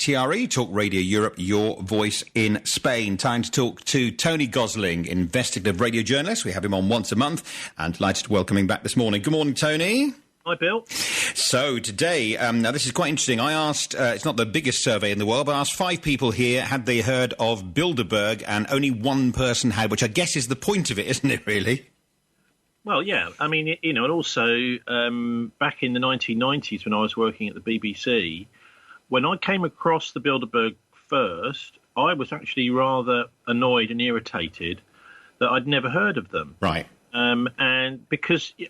TRE, Talk Radio Europe, your voice in Spain. Time to talk to Tony Gosling, investigative radio journalist. We have him on once a month, and delighted to welcome him back this morning. Good morning, Tony. Hi, Bill. So today, now this is quite interesting. I asked, it's not the biggest survey in the world, but I asked 5 people here, had they heard of Bilderberg, and only one person had, which I guess is the point of it, isn't it, really? Well, yeah. I mean, you know, and also back in the 1990s when I was working at the BBC, when I came across the Bilderberg first, I was actually rather annoyed and irritated that I'd never heard of them. Right. And because you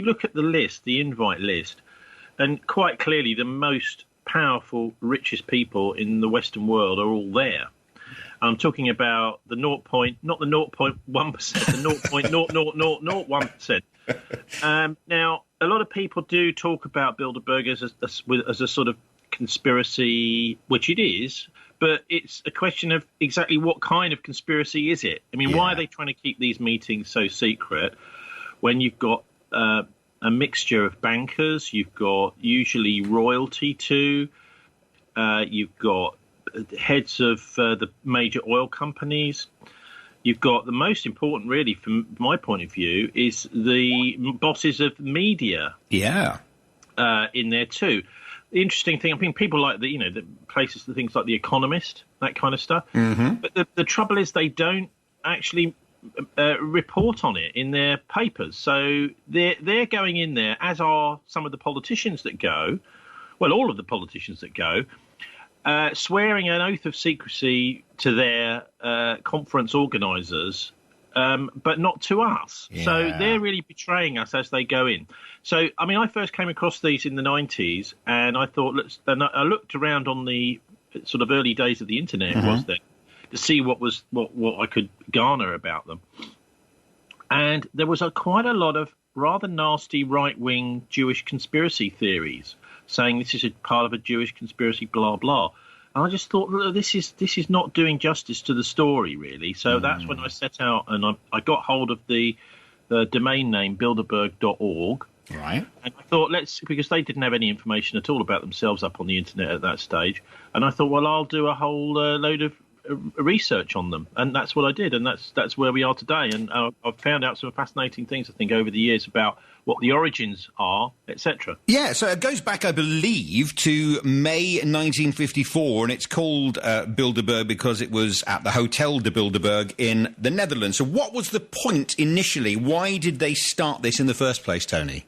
look at the list, the invite list, and quite clearly the most powerful, richest people in the Western world are all there. I'm talking about the not the 0.1%, the 0.00001%. Now, a lot of people do talk about Bilderberg as a sort of conspiracy, which it is, but it's a question of exactly what kind of conspiracy is it? I mean, why are they trying to keep these meetings so secret when you've got a mixture of bankers, you've got usually royalty too, you've got heads of the major oil companies. You've got the most important, really, from my point of view, is the bosses of media. Yeah, in there too. The interesting thing, I mean, people like the places, the things like The Economist, that kind of stuff. Mm-hmm. But the trouble is, they don't actually report on it in their papers. So they're going in there, as are some of the politicians that go. Well, all of the politicians that go. Swearing an oath of secrecy to their conference organisers, but not to us. Yeah. So they're really betraying us as they go in. So, I mean, I first came across these in the 90s, and I thought, I looked around on the sort of early days of the internet, was there, to see what I could garner about them. And there was quite a lot of rather nasty right-wing Jewish conspiracy theories, saying this is a part of a Jewish conspiracy, blah, blah. And I just thought, look, this is not doing justice to the story, really. So that's when I set out and I got hold of the domain name Bilderberg.org. Right. And I thought, because they didn't have any information at all about themselves up on the internet at that stage. And I thought, well, I'll do a whole load of research on them, and that's what I did, and that's where we are today. And I've found out some fascinating things, I think, over the years about what the origins are, etc. Yeah, so it goes back, I believe, to May 1954, and it's called Bilderberg because it was at the Hotel de Bilderberg in the Netherlands. So what was the point initially? Why did they start this in the first place, Tony?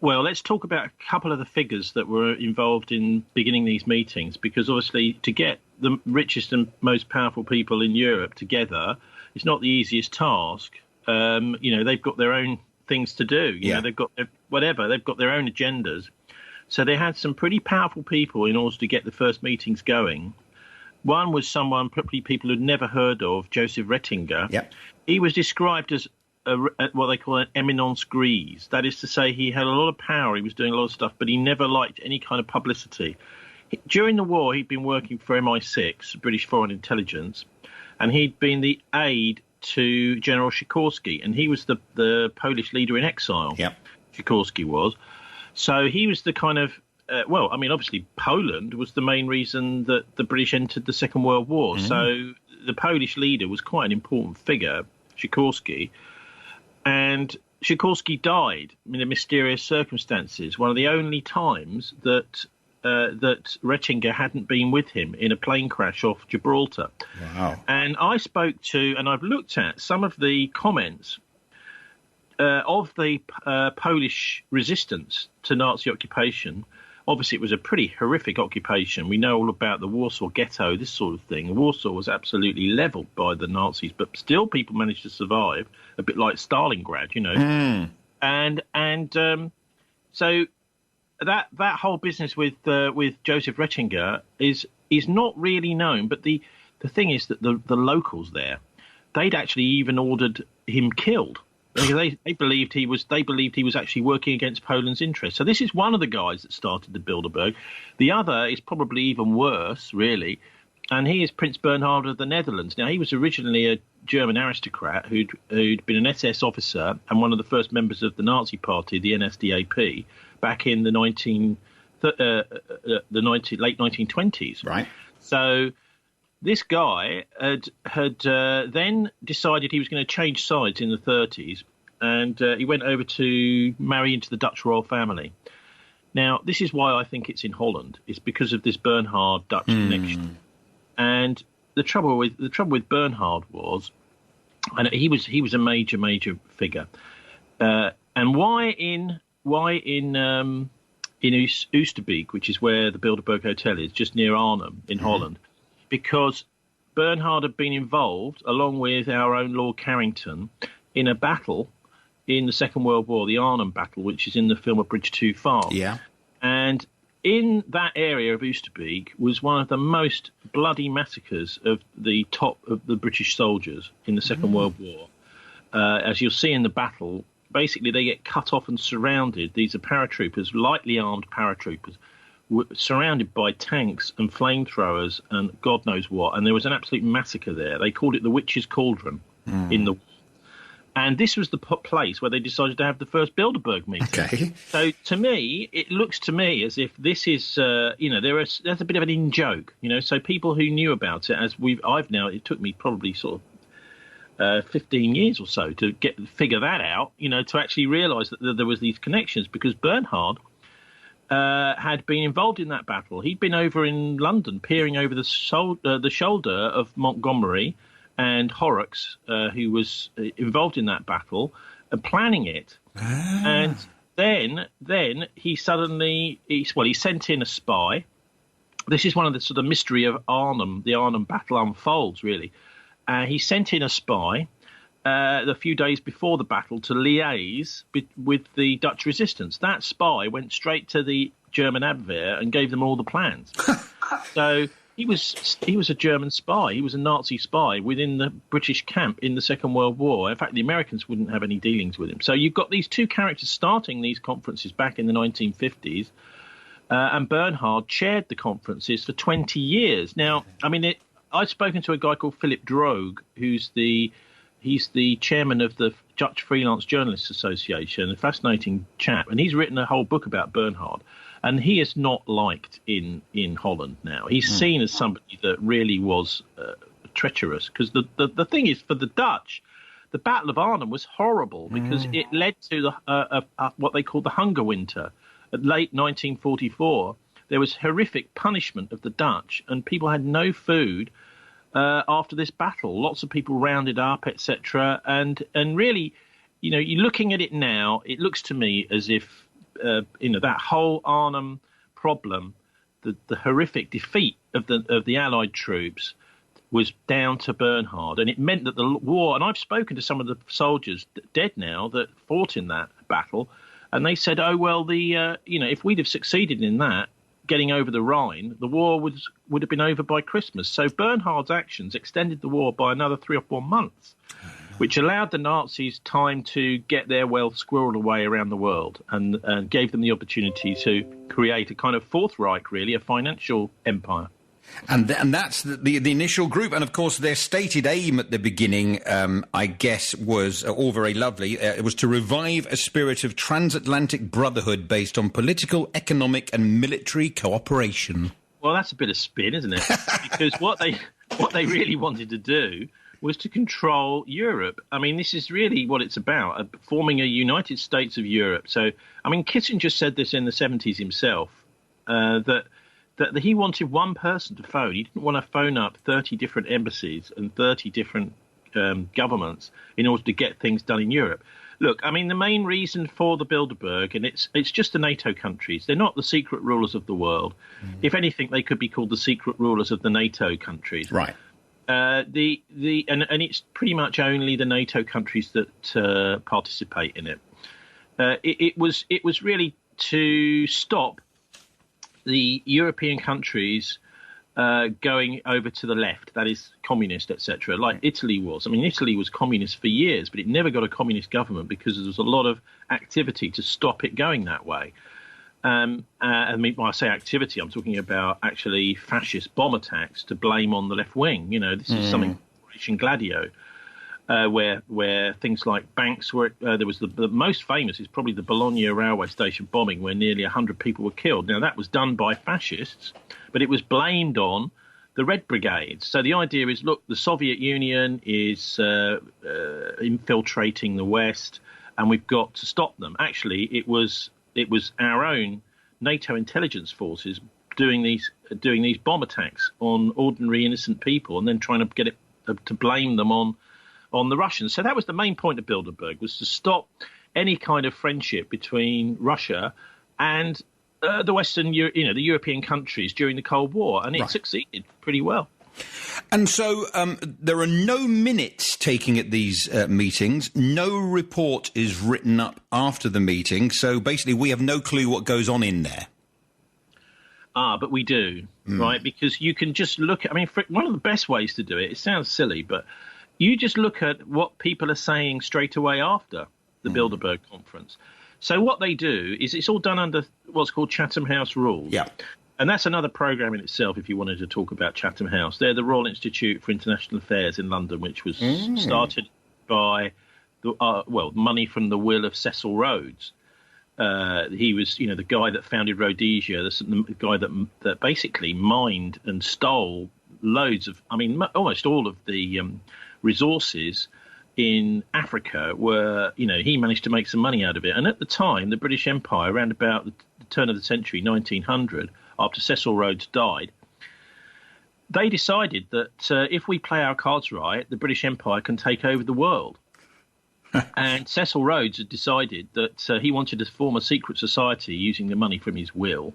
Well, let's talk about a couple of the figures that were involved in beginning these meetings, because obviously to get the richest and most powerful people in Europe together is not the easiest task. They've got their own things to do. You know, they've got their own agendas. So they had some pretty powerful people in order to get the first meetings going. One was someone probably people who'd never heard of, Joseph Ratzinger. Yep. He was described as what they call an eminence grise. That is to say, he had a lot of power, he was doing a lot of stuff, but he never liked any kind of publicity. During the war, he'd been working for MI6, British Foreign Intelligence, and he'd been the aide to General Sikorski, and he was the Polish leader in exile. Yep. Sikorski was. So he was the kind of, obviously Poland was the main reason that the British entered the Second World War. So the Polish leader was quite an important figure, Sikorski. And Sikorski died in mysterious circumstances. One of the only times that Ratzinger hadn't been with him in a plane crash off Gibraltar. Wow. And I spoke to, and I've looked at some of the comments of the Polish resistance to Nazi occupation. Obviously, it was a pretty horrific occupation. We know all about the Warsaw Ghetto, this sort of thing. Warsaw was absolutely levelled by the Nazis, but still people managed to survive, a bit like Stalingrad, you know. So that whole business with Joseph Ratzinger is not really known. But the thing is that the locals there, they'd actually even ordered him killed. Because they believed he was actually working against Poland's interests. So this is one of the guys that started the Bilderberg. The other is probably even worse, really, and he is Prince Bernhard of the Netherlands. Now, he was originally a German aristocrat who'd been an SS officer and one of the first members of the Nazi Party, the NSDAP, back in the late 1920s. Right. So this guy had then decided he was going to change sides in the 30s, and he went over to marry into the Dutch royal family. Now, this is why I think it's in Holland. It's because of this Bernhard Dutch connection. And the trouble with Bernhard was, and he was a major figure. And why in Oosterbeek, which is where the Bilderberg Hotel is, just near Arnhem in Holland, because Bernhard had been involved, along with our own Lord Carrington, in a battle in the Second World War, the Arnhem Battle, which is in the film A Bridge Too Far. Yeah. And in that area of Oosterbeek was one of the most bloody massacres of the top of the British soldiers in the Second World War. As you'll see in the battle, basically they get cut off and surrounded. These are paratroopers, lightly armed paratroopers, surrounded by tanks and flamethrowers and God knows what. And there was an absolute massacre there. They called it the Witch's Cauldron in the war. And this was the place where they decided to have the first Bilderberg meeting. Okay. So to me, it looks to me as if this is, there's a bit of an in-joke, So people who knew about it, it took me probably sort of 15 years or so to figure that out, to actually realise that there was these connections, because Bernhard had been involved in that battle. He'd been over in London, peering over the shoulder of Montgomery and Horrocks, who was involved in that battle, planning it. And then he suddenly, he sent in a spy. This is one of the sort of mystery of Arnhem. The Arnhem battle unfolds, really. He sent in a spy a few days before the battle to liaise with the Dutch resistance. That spy went straight to the German Abwehr and gave them all the plans. So he was a German spy. He was a Nazi spy within the British camp in the Second World War. In fact, the Americans wouldn't have any dealings with him. So you've got these two characters starting these conferences back in the 1950s, and Bernhard chaired the conferences for 20 years. Now, I've spoken to a guy called Philip Droog, he's the chairman of the Dutch Freelance Journalists Association, a fascinating chap, and he's written a whole book about Bernhard. And he is not liked in Holland now. He's seen as somebody that really was treacherous. Because the thing is, for the Dutch, the Battle of Arnhem was horrible because it led to what they called the Hunger Winter. At late 1944, there was horrific punishment of the Dutch, and people had no food after this battle. Lots of people rounded up, etc. And really, you're looking at it now, it looks to me as if that whole Arnhem problem, the horrific defeat of the Allied troops, was down to Bernhard, and it meant that the war. And I've spoken to some of the soldiers dead now that fought in that battle, and they said, "Oh well, if we'd have succeeded in that, getting over the Rhine, the war would have been over by Christmas." So Bernhard's actions extended the war by another 3 or 4 months, which allowed the Nazis time to get their wealth squirreled away around the world, and gave them the opportunity to create a kind of Fourth Reich, really, a financial empire. And that's the initial group. And, of course, their stated aim at the beginning, I guess, was all very lovely. It was to revive a spirit of transatlantic brotherhood based on political, economic and military cooperation. Well, that's a bit of spin, isn't it? Because what they really wanted to do was to control Europe. This is really what it's about, forming a United States of Europe. So, Kissinger said this in the 70s himself, that he wanted one person to phone. He didn't want to phone up 30 different embassies and 30 different governments in order to get things done in Europe. Look, the main reason for the Bilderberg, and it's just the NATO countries. They're not the secret rulers of the world. If anything, they could be called the secret rulers of the NATO countries. Right. And it's pretty much only the NATO countries that participate in it. It was really to stop the European countries going over to the left, that is communist, etc., like Italy was. Italy was communist for years, but it never got a communist government because there was a lot of activity to stop it going that way. When I say activity, I'm talking about actually fascist bomb attacks to blame on the left wing. This is something Operation Gladio. where things like banks were. There was the most famous is probably the Bologna railway station bombing, where nearly 100 people were killed. Now, that was done by fascists, but it was blamed on the Red Brigades. So the idea is, look, the Soviet Union is infiltrating the West, and we've got to stop them. Actually, it was our own NATO intelligence forces doing these bomb attacks on ordinary innocent people, and then trying to get it to blame them on the Russians. So that was the main point of Bilderberg, was to stop any kind of friendship between Russia and the Western, the European countries during the Cold War, and it succeeded pretty well. And so there are no minutes taking at these meetings. No report is written up after the meeting. So basically, we have no clue what goes on in there. But we do, right? Because you can just look at, one of the best ways to do it sounds silly, but you just look at what people are saying straight away after the Bilderberg conference. So what they do is it's all done under what's called Chatham House rules. Yeah. And that's another programme in itself if you wanted to talk about Chatham House. They're the Royal Institute for International Affairs in London, which was started by money from the will of Cecil Rhodes. He was, the guy that founded Rhodesia, the guy that basically mined and stole loads of, almost all of the resources in Africa were, he managed to make some money out of it. And at the time, the British Empire, around about the turn of the century, 1900, after Cecil Rhodes died, they decided that if we play our cards right, the British Empire can take over the world. And Cecil Rhodes had decided that he wanted to form a secret society using the money from his will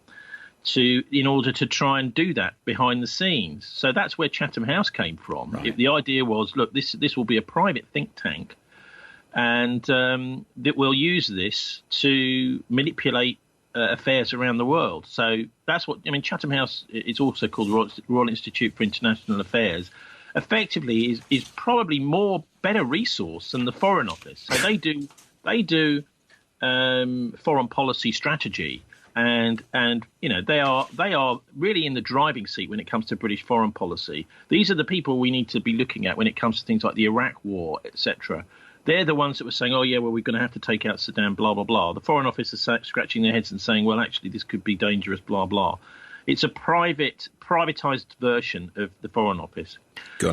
in order to try and do that behind the scenes. So that's where Chatham House came from. Right. The idea was, look, this will be a private think tank, and that we'll use this to manipulate affairs around the world. So that's what Chatham House is also called the Royal Institute for International Affairs. Effectively, is probably better resource than the Foreign Office. So they do foreign policy strategy. And they are really in the driving seat when it comes to British foreign policy. These are the people we need to be looking at when it comes to things like the Iraq War, etc. They're the ones that were saying, oh, yeah, well, we're going to have to take out Saddam, blah, blah, blah. The Foreign Office is scratching their heads and saying, well, actually, this could be dangerous, blah, blah. It's a privatized version of the Foreign Office.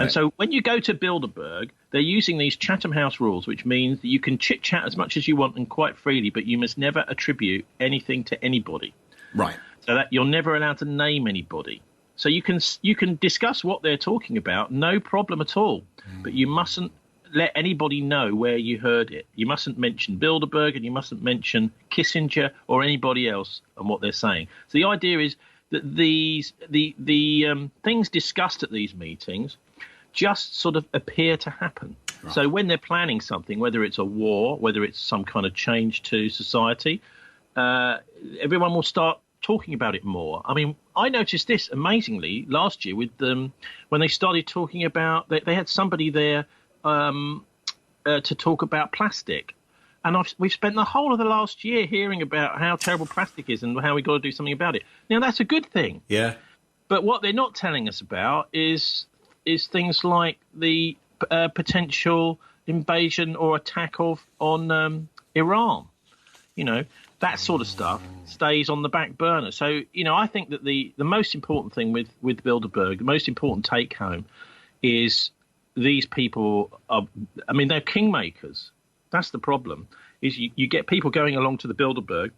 So when you go to Bilderberg, they're using these Chatham House rules, which means that you can chit-chat as much as you want and quite freely, but you must never attribute anything to anybody. Right. So that you're never allowed to name anybody. So you can discuss what they're talking about, no problem at all, but you mustn't let anybody know where you heard it. You mustn't mention Bilderberg, and you mustn't mention Kissinger or anybody else and what they're saying. So the idea is that the things discussed at these meetings just sort of appear to happen. Right. So when they're planning something, whether it's a war, whether it's some kind of change to society, everyone will start talking about it more. I noticed this amazingly last year with them when they started talking about, they had somebody there to talk about plastic. And we've spent the whole of the last year hearing about how terrible plastic is and how we've got to do something about it. Now, that's a good thing. Yeah. But what they're not telling us about is things like the potential invasion or attack on Iran. That sort of stuff stays on the back burner. So, I think that the most important thing with Bilderberg, the most important take home is these people they're kingmakers. That's the problem, is you get people going along to the Bilderberg,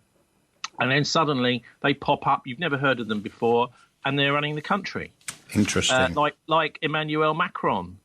and then suddenly they pop up. You've never heard of them before, and they're running the country. Interesting. Like Emmanuel Macron.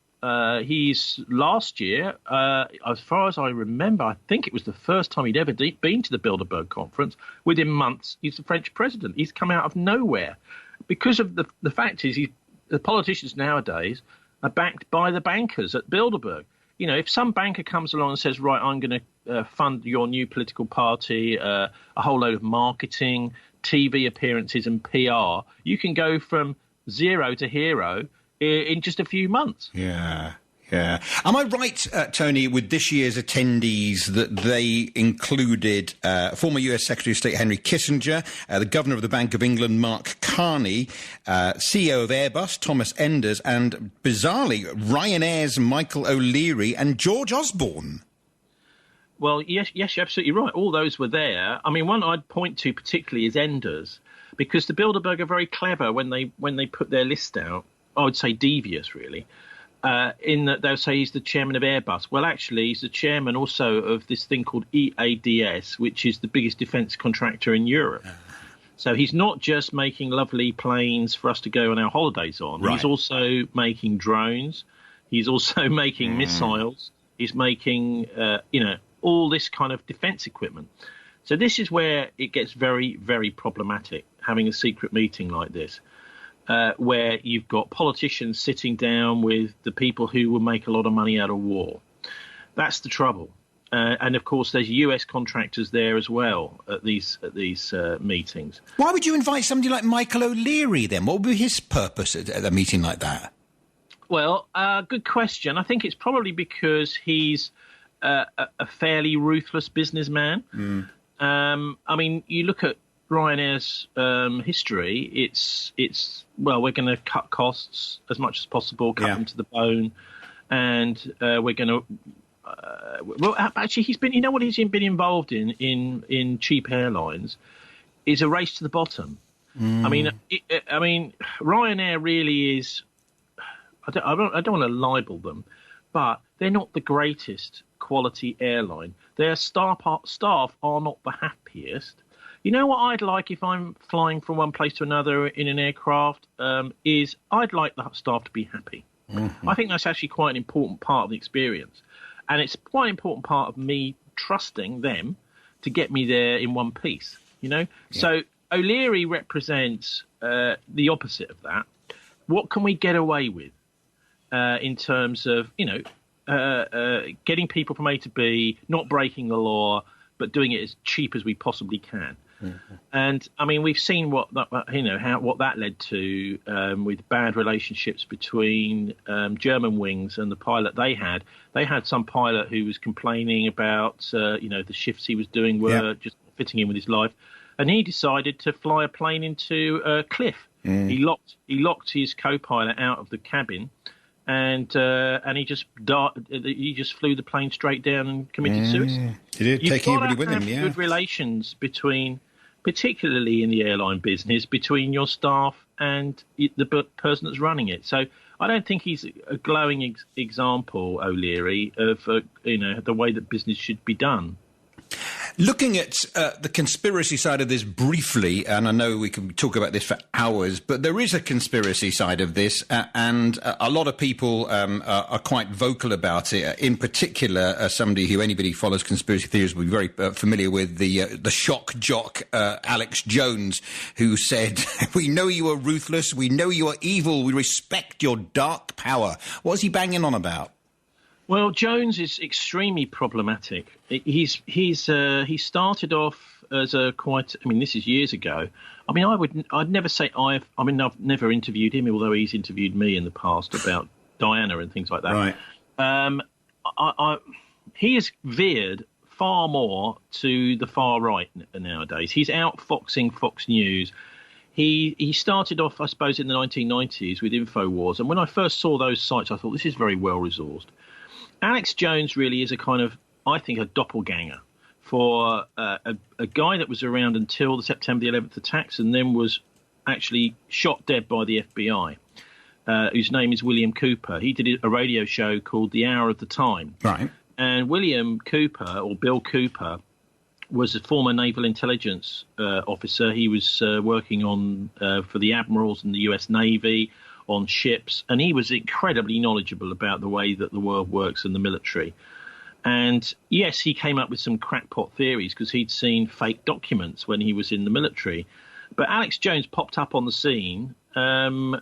He's last year, as far as I remember, I think it was the first time he'd ever been to the Bilderberg conference. Within months, he's the French president. He's come out of nowhere. Because of the fact is, the politicians nowadays are backed by the bankers at Bilderberg. If some banker comes along and says, right, I'm going to fund your new political party, a whole load of marketing, TV appearances and PR, you can go from zero to hero in just a few months. Yeah. Yeah. Am I right, Tony, with this year's attendees that they included former US Secretary of State Henry Kissinger, the Governor of the Bank of England, Mark Carney, CEO of Airbus, Thomas Enders, and, bizarrely, Ryanair's Michael O'Leary and George Osborne? Well, yes, you're absolutely right. All those were there. I mean, one I'd point to particularly is Enders, because the Bilderberg are very clever when they put their list out. I would say devious, really. In that they'll say he's the chairman of Airbus. Well, actually, he's the chairman also of this thing called EADS, which is the biggest defence contractor in Europe. So he's not just making lovely planes for us to go on our holidays on. Right. He's also making drones. He's also making missiles. He's making, all this kind of defence equipment. So this is where it gets very, very problematic, having a secret meeting like this. Where you've got politicians sitting down with the people who will make a lot of money out of war. That's the trouble. And, of course, there's US contractors there as well at these meetings. Why would you invite somebody like Michael O'Leary, then? What would be his purpose at a meeting like that? Well, good question. I think it's probably because he's a fairly ruthless businessman. I mean, you look at Ryanair's history, it's we're going to cut costs as much as possible, cut them to the bone, and we're going to. Actually, he's been. You know what he's been involved in cheap airlines is a race to the bottom. I mean, Ryanair really is. I don't want to libel them, but they're not the greatest quality airline. Their staff are not the happiest. You know what I'd like if I'm flying from one place to another in an aircraft is I'd like the staff to be happy. I think that's actually quite an important part of the experience. And it's quite an important part of me trusting them to get me there in one piece, you know? Yeah. So O'Leary represents the opposite of that. What can we get away with in terms of, getting people from A to B, not breaking the law, but doing it as cheap as we possibly can? And I mean, we've seen what that led to with bad relationships between German wings and the pilot they had. They had some pilot who was complaining about the shifts he was doing were just fitting in with his life, and he decided to fly a plane into a cliff. He locked his co-pilot out of the cabin. And he just flew the plane straight down and committed suicide. He did, taking everybody with him. Good relations between, particularly in the airline business, between your staff and the person that's running it. So I don't think he's a glowing example, O'Leary, of the way that business should be done. Looking at the conspiracy side of this briefly, and I know we can talk about this for hours, but there is a conspiracy side of this, and a lot of people are quite vocal about it. In particular, somebody who anybody who follows conspiracy theories will be very familiar with, the shock jock Alex Jones, who said, "We know you are ruthless, we know you are evil, we respect your dark power." What's he banging on about? Well, Jones is extremely problematic. He started off as this is years ago. I mean, I'd never say I've never interviewed him, although he's interviewed me in the past about Diana and things like that. Right. He has veered far more to the far right nowadays. He's outfoxing Fox News. He started off, I suppose, in the 1990s with InfoWars. And when I first saw those sites, I thought, this is very well resourced. Alex Jones really is a kind of, I think, a doppelganger for a guy that was around until the September the 11th attacks and then was actually shot dead by the FBI, whose name is William Cooper. He did a radio show called The Hour of the Time. Right. And William Cooper, or Bill Cooper, was a former naval intelligence officer. He was working on for the admirals in the US Navy, on ships, and he was incredibly knowledgeable about the way that the world works and the military. And yes, he came up with some crackpot theories because he'd seen fake documents when he was in the military. But Alex Jones popped up on the scene and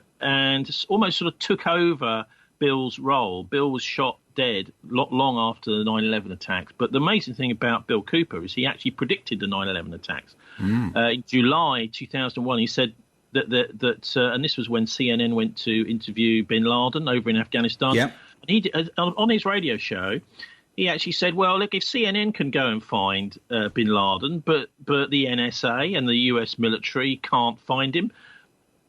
almost sort of took over Bill's role. Bill was shot dead long after the 9/11 attacks. But the amazing thing about Bill Cooper is he actually predicted the 9/11 attacks. In July 2001, he said that and this was when CNN went to interview bin Laden over in Afghanistan. Yep. On his radio show, he actually said, well, look, if CNN can go and find bin Laden, but the NSA and the US military can't find him,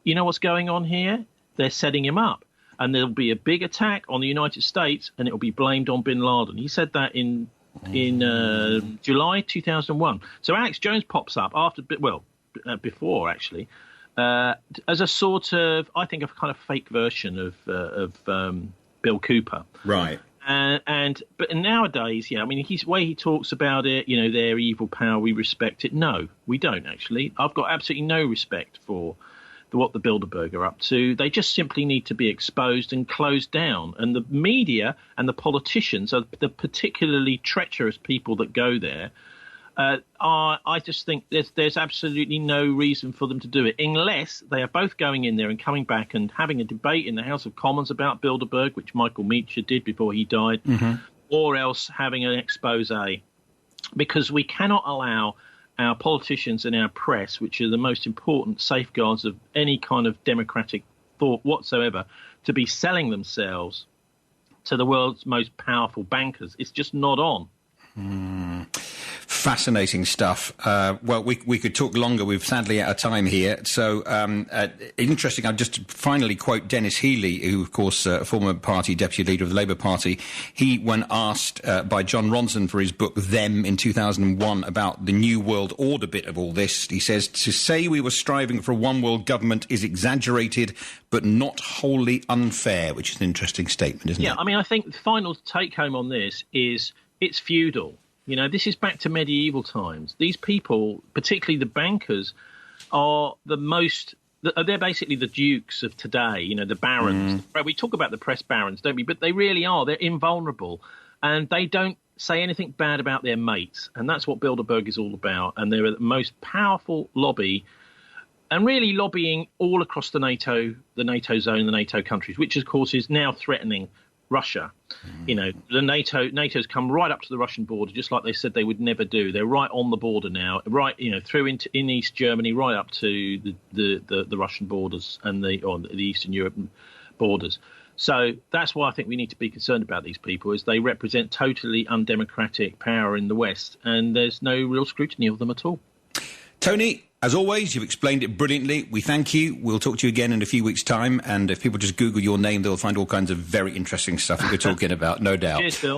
you know what's going on here? They're setting him up. And there'll be a big attack on the United States, and it'll be blamed on bin Laden. He said that in July 2001. So Alex Jones pops up before, actually, as a sort of, I think, a kind of fake version of Bill Cooper. Right. But nowadays, yeah, I mean, his way he talks about it, you know, their evil power, we respect it. No, we don't, actually. I've got absolutely no respect for what the Bilderberg are up to. They just simply need to be exposed and closed down. And the media and the politicians are the particularly treacherous people that go there. I just think there's absolutely no reason for them to do it, unless they are both going in there and coming back and having a debate in the House of Commons about Bilderberg, which Michael Meacher did before he died, or else having an expose. Because we cannot allow our politicians and our press, which are the most important safeguards of any kind of democratic thought whatsoever, to be selling themselves to the world's most powerful bankers. It's just not on. Fascinating stuff. Well, we could talk longer. We're sadly out of time here. So interesting. I'll just finally quote Dennis Healey, who, of course, former party deputy leader of the Labour Party. He, when asked by John Ronson for his book Them in 2001 about the New World Order bit of all this, he says, to say we were striving for a one-world government is exaggerated but not wholly unfair, which is an interesting statement, isn't it? Yeah, I mean, I think the final take-home on this is it's feudal. You know, this is back to medieval times. These people, particularly the bankers, are they're basically the dukes of today, you know, the barons. We talk about the press barons, don't we? But they really are. They're invulnerable. And they don't say anything bad about their mates. And that's what Bilderberg is all about. And they're the most powerful lobby, and really lobbying all across the NATO zone, the NATO countries, which, of course, is now threatening Russia. You know, the NATO's come right up to the Russian border, just like they said they would never do. They're right on the border now, right, you know, through in East Germany, right up to the Russian borders and the Eastern European borders. So that's why I think we need to be concerned about these people, as they represent totally undemocratic power in the West, and there's no real scrutiny of them at all. Tony, as always, you've explained it brilliantly. We thank you. We'll talk to you again in a few weeks' time. And if people just Google your name, they'll find all kinds of very interesting stuff that we're talking about, no doubt. Cheers, Phil.